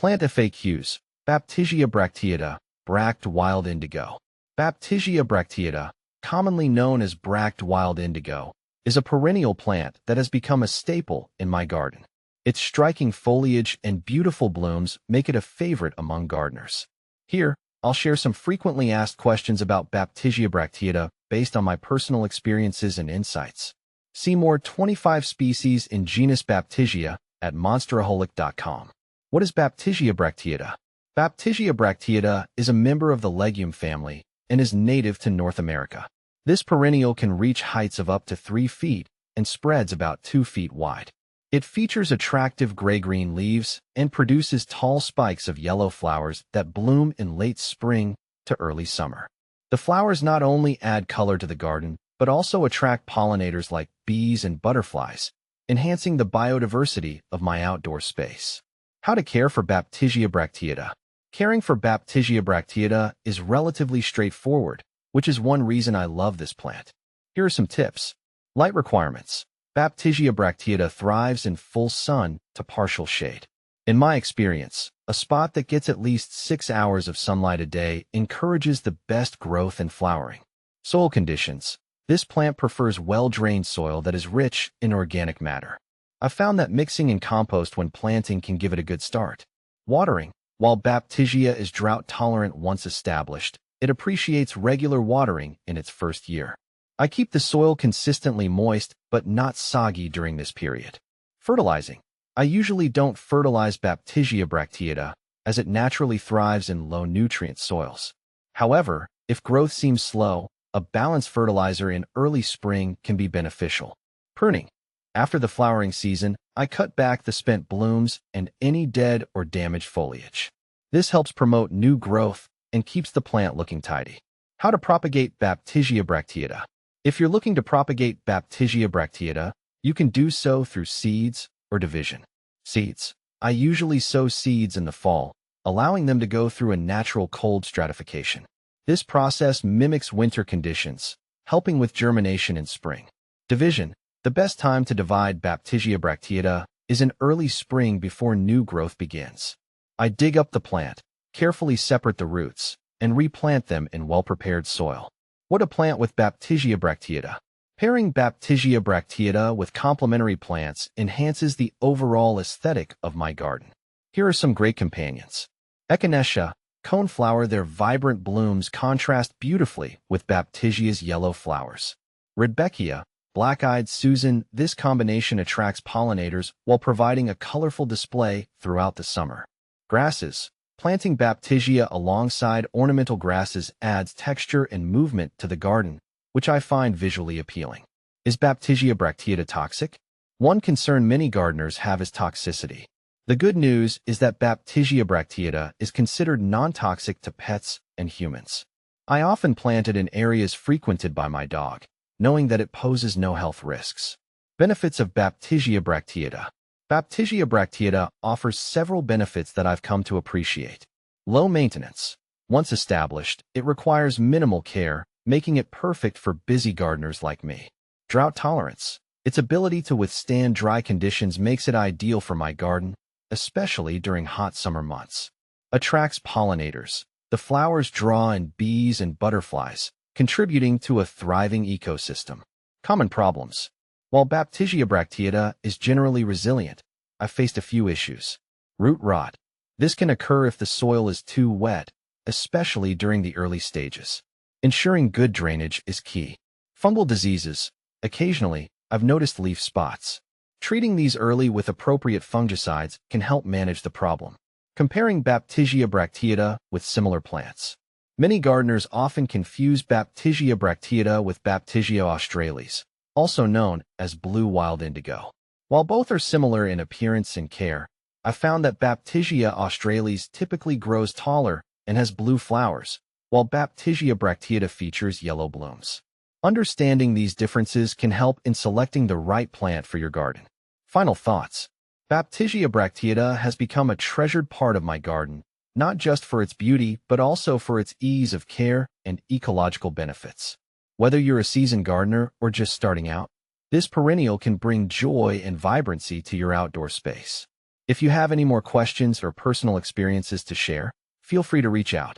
Plant FAQs. Baptisia bracteata, Bracted wild indigo. Baptisia bracteata, commonly known as Bracted wild indigo, is a perennial plant that has become a staple in my garden. Its striking foliage and beautiful blooms make it a favorite among gardeners. Here, I'll share some frequently asked questions about Baptisia bracteata based on my personal experiences and insights. See more 25 species in genus Baptisia at monsteraholic.com. What is Baptisia bracteata? Baptisia bracteata is a member of the legume family and is native to North America. This perennial can reach heights of up to 3 feet and spreads about 2 feet wide. It features attractive gray-green leaves and produces tall spikes of yellow flowers that bloom in late spring to early summer. The flowers not only add color to the garden, but also attract pollinators like bees and butterflies, enhancing the biodiversity of my outdoor space. How to care for Baptisia bracteata. Caring for Baptisia bracteata is relatively straightforward, which is one reason I love this plant. Here are some tips. Light requirements. Baptisia bracteata thrives in full sun to partial shade. In my experience, a spot that gets at least 6 hours of sunlight a day encourages the best growth and flowering. Soil conditions. This plant prefers well-drained soil that is rich in organic matter. I've found that mixing in compost when planting can give it a good start. Watering. While Baptisia is drought-tolerant once established, it appreciates regular watering in its first year. I keep the soil consistently moist but not soggy during this period. Fertilizing. I usually don't fertilize Baptisia bracteata as it naturally thrives in low-nutrient soils. However, if growth seems slow, a balanced fertilizer in early spring can be beneficial. Pruning. After the flowering season, I cut back the spent blooms and any dead or damaged foliage. This helps promote new growth and keeps the plant looking tidy. How to propagate Baptisia bracteata. If you're looking to propagate Baptisia bracteata, you can do so through seeds or division. Seeds. I usually sow seeds in the fall, allowing them to go through a natural cold stratification. This process mimics winter conditions, helping with germination in spring. Division. The best time to divide Baptisia bracteata is in early spring before new growth begins. I dig up the plant, carefully separate the roots, and replant them in well-prepared soil. What to plant with Baptisia bracteata. Pairing Baptisia bracteata with complementary plants enhances the overall aesthetic of my garden. Here are some great companions. Echinacea, coneflower. Their vibrant blooms contrast beautifully with Baptisia's yellow flowers. Rudbeckia, black-eyed Susan. This combination attracts pollinators while providing a colorful display throughout the summer. Grasses. Planting Baptisia alongside ornamental grasses adds texture and movement to the garden, which I find visually appealing. Is Baptisia bracteata toxic? One concern many gardeners have is toxicity. The good news is that Baptisia bracteata is considered non-toxic to pets and humans. I often plant it in areas frequented by my dog, knowing that it poses no health risks. Benefits of Baptisia bracteata. Baptisia bracteata offers several benefits that I've come to appreciate. Low maintenance. Once established, it requires minimal care, making it perfect for busy gardeners like me. Drought tolerance. Its ability to withstand dry conditions makes it ideal for my garden, especially during hot summer months. Attracts pollinators. The flowers draw in bees and butterflies, contributing to a thriving ecosystem. Common problems. While Baptisia bracteata is generally resilient, I've faced a few issues. Root rot. This can occur if the soil is too wet, especially during the early stages. Ensuring good drainage is key. Fungal diseases. Occasionally, I've noticed leaf spots. Treating these early with appropriate fungicides can help manage the problem. Comparing Baptisia bracteata with similar plants. Many gardeners often confuse Baptisia bracteata with Baptisia australis, also known as blue wild indigo. While both are similar in appearance and care, I've found that Baptisia australis typically grows taller and has blue flowers, while Baptisia bracteata features yellow blooms. Understanding these differences can help in selecting the right plant for your garden. Final thoughts. Baptisia bracteata has become a treasured part of my garden, not just for its beauty, but also for its ease of care and ecological benefits. Whether you're a seasoned gardener or just starting out, this perennial can bring joy and vibrancy to your outdoor space. If you have any more questions or personal experiences to share, feel free to reach out.